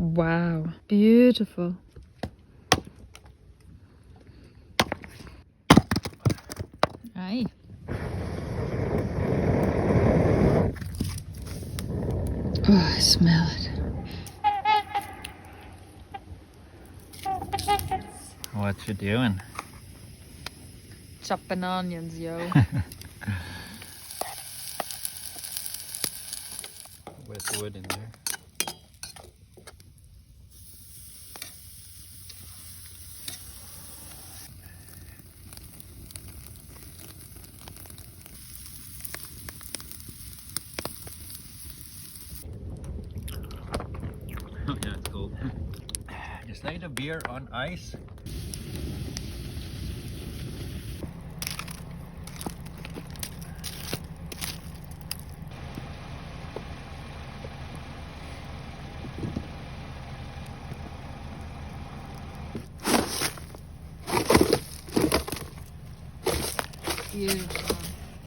Wow, beautiful. Aye. Oh, I smell it. What you doing? Chopping onions, yo. With wood in there. Oh yeah, it's cold. Just like the beer on ice. Beautiful.